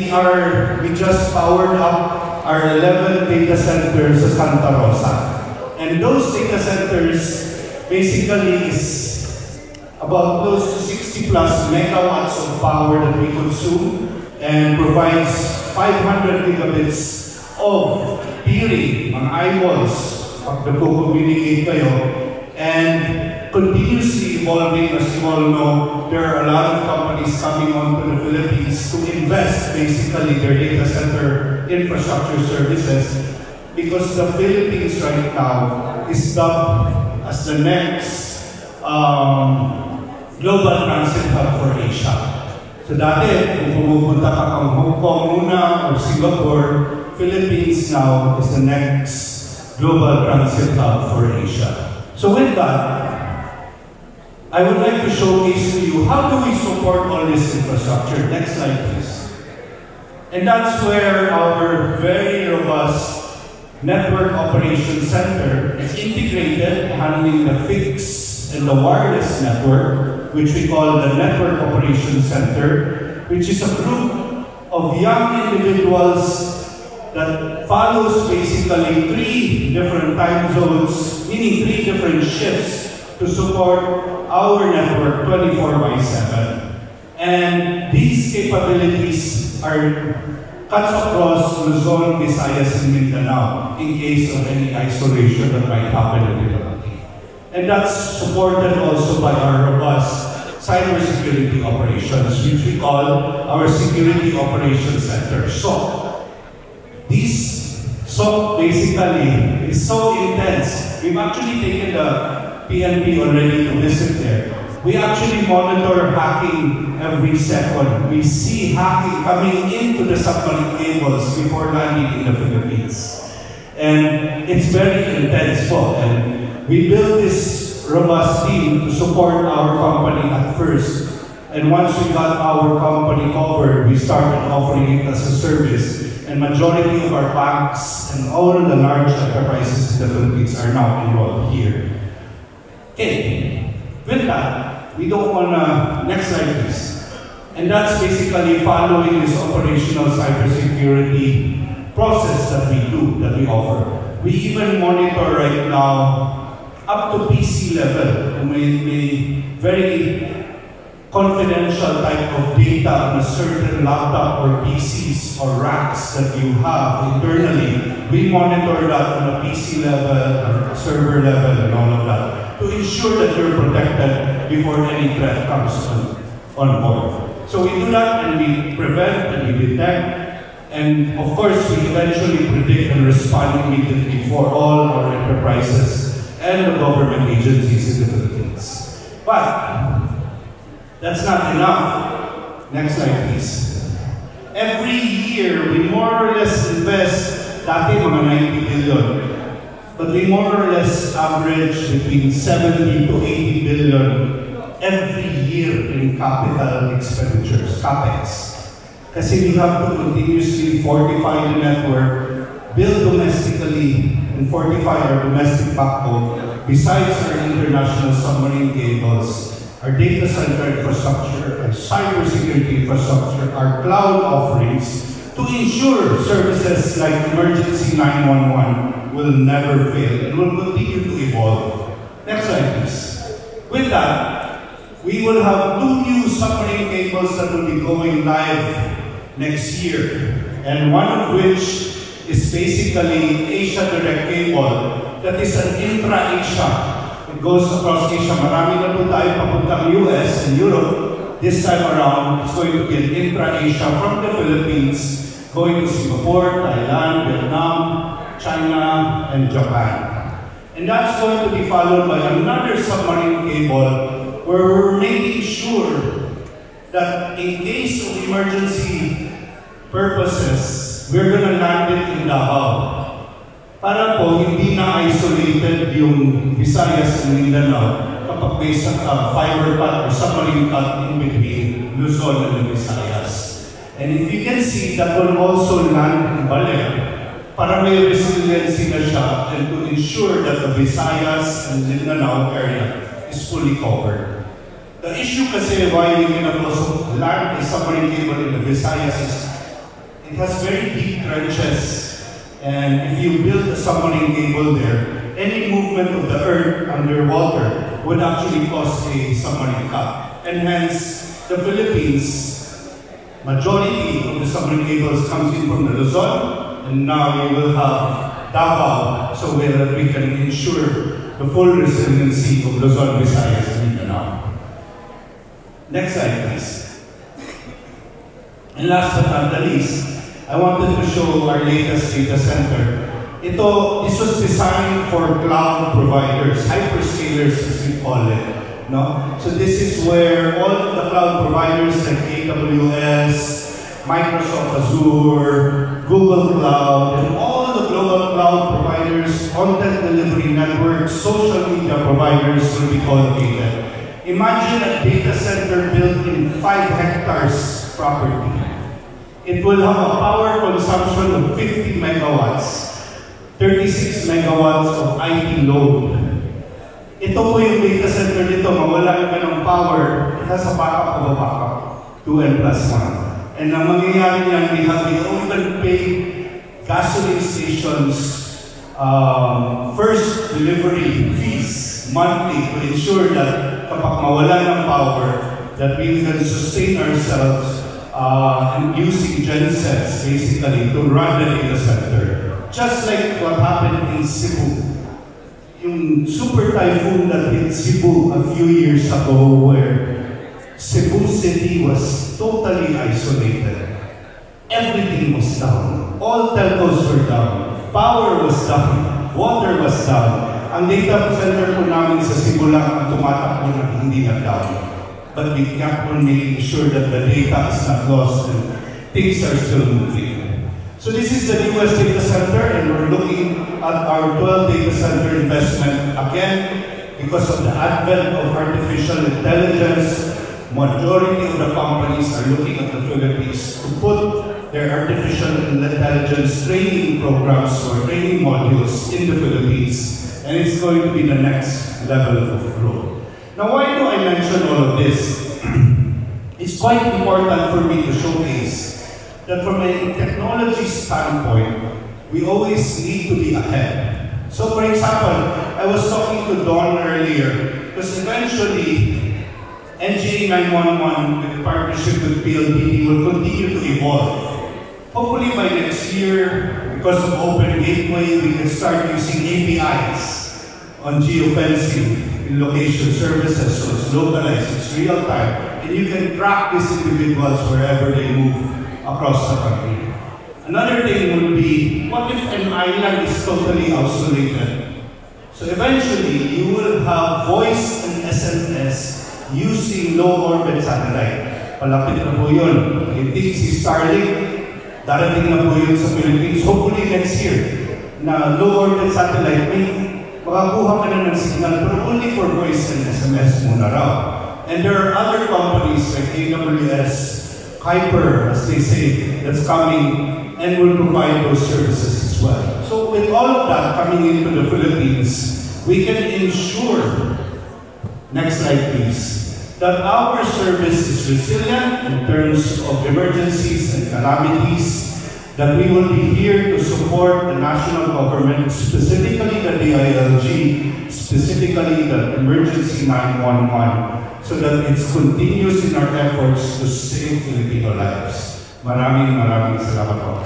we just powered up our 11 data centers sa Santa Rosa. And those data centers basically is about close to 60 plus megawatts of power that we consume and provides 500 gigabits of peering, mga eyeballs, pag nagko-communicate kayo, and continuously evolving. As you all know, there are a lot of companies coming onto the Philippines to invest basically their data center infrastructure services, because the Philippines right now is dubbed as the next global transit hub for Asia. So dati, kung pumupunta ka kang Hong Kong muna or Singapore, Philippines now is the next global transit hub for Asia. So with that, I would like to showcase to you how do we support all this infrastructure. Next slide, please. And that's where our very robust Network Operations Center is integrated, handling the fixed and the wireless network, which we call the Network Operations Center, which is a group of young individuals that follows basically 3 different time zones, meaning 3 different shifts to support our network 24/7. And these capabilities are cuts across Luzon, Visayas, and Mindanao in case of any isolation that might happen in the country. And that's supported also by our robust cybersecurity operations, which we call our Security Operations Center, SOC. This SOC basically is so intense. We've actually taken the PNP already to visit there. We actually monitor hacking every second. We see hacking coming into the submarine cables before landing in the Philippines. And it's very intense po. And we built this robust team to support our company at first. And once we got our company covered, we started offering it as a service. And majority of our banks and all the large enterprises in the Philippines are now enrolled here. Okay, with that, we don't want to, next slide please. And that's basically following this operational cybersecurity process that we do, that we offer. We even monitor right now up to PC level. May very confidential type of data on a certain laptop or PCs or racks that you have internally. We monitor that on a PC level, or server level, and all of that to ensure that you're protected before any threat comes on board. So we do that, and we prevent and we detect, and of course we eventually predict and respond immediately for all our enterprises and the government agencies in the Philippines. But that's not enough. Next slide, please. Every year, we more or less invest, dati mga 90 billion, but we more or less average between 70 to 80 billion every year in capital expenditures, CapEx. Kasi we have to continuously fortify the network, build domestically, and fortify our domestic backbone, besides our international submarine cables, our data center infrastructure, our cybersecurity infrastructure, our cloud offerings, to ensure services like emergency 911 will never fail and will continue to evolve. Next slide, please. With that, we will have 2 new submarine cables that will be going live next year, and one of which is basically Asia Direct Cable, that is an intra-Asia. It goes across Asia. Marami na po tayo papuntang US and Europe. This time around, it's going to be an intra-Asia from the Philippines, going to Singapore, Thailand, Vietnam, China, and Japan. And that's going to be followed by another submarine cable where we're making sure that in case of emergency purposes, we're going to land it in Davao. Para po, hindi na isolated yung Visayas and Mindanao kapag may fiber cut or submarine cut in between Luzon and the Visayas. And if you can see, that will also land in Balec para may resiliency na siya and to ensure that the Visayas and Mindanao area is fully covered. The issue kasi why we cannot also land a submarine cable in the Visayas is It has very deep trenches, and if you build a submarine cable there, any movement of the earth underwater would actually cause a submarine cut. And hence, the Philippines, majority of the submarine cables comes in from the Luzon, and now you will have Davao, so that we can ensure the full resiliency of Luzon, Visayas, and Mindanao. Next slide, please. And last but not the least, I wanted to show our latest data center. This was designed for cloud providers, hyperscalers as we call it. No? So this is where all of the cloud providers like AWS, Microsoft Azure, Google Cloud, and all of the global cloud providers, content delivery networks, social media providers will be co-located. Imagine a data center built in 5 hectares property. It will have a power consumption of 50 megawatts, 36 megawatts of IT load. Ito po yung data center nito, mawala ka ng power, it has a backup of a backup, 2N+1. And ang mangyayari niyan, we even pay gasoline stations first delivery fees monthly to ensure that kapag mawala ng power, that we can sustain ourselves and using gensets basically to run the data center. Just like what happened in Cebu. Yung super typhoon that hit Cebu a few years ago where Cebu City was totally isolated. Everything was down. All telcos were down. Power was down. Water was down. Ang data center po namin sa Cebu lang ang tumatakbo na hindi na down. But we kept on making sure that the data is not lost and things are still moving. So this is the newest data center, and we're looking at our 12 data center investment again because of the advent of artificial intelligence. Majority of the companies are looking at the Philippines to put their artificial intelligence training programs or training modules in the Philippines, and it's going to be the next level of growth. Now, why do I mention all of this? It's quite important for me to showcase that from a technology standpoint, we always need to be ahead. So for example, I was talking to Don earlier, because eventually, NGA 911 with partnership with PLDT will continue to evolve. Hopefully by next year, because of Open Gateway, we can start using APIs on geofencing in location services, so it's localized, it's real time, and you can track these individuals wherever they move across the country. Another thing would be, what if an island is totally isolated? So eventually, you will have voice and SMS using low-orbit satellite. Palapit na po yun. I think si Starlink, darating na po yun sa Philippines, hopefully next year, na low-orbit satellite, makakuha ka na ng signal, pero only for voice and SMS muna raw. And there are other companies like AWS, Kuiper, as they say, that's coming and will provide those services as well. So with all of that coming into the Philippines, we can ensure, next slide please, that our service is resilient in terms of emergencies and calamities, that we will be here to support the national government, specifically the DILG, specifically the Emergency 911, so that it continues in our efforts to save Filipino lives. Maraming salamat po.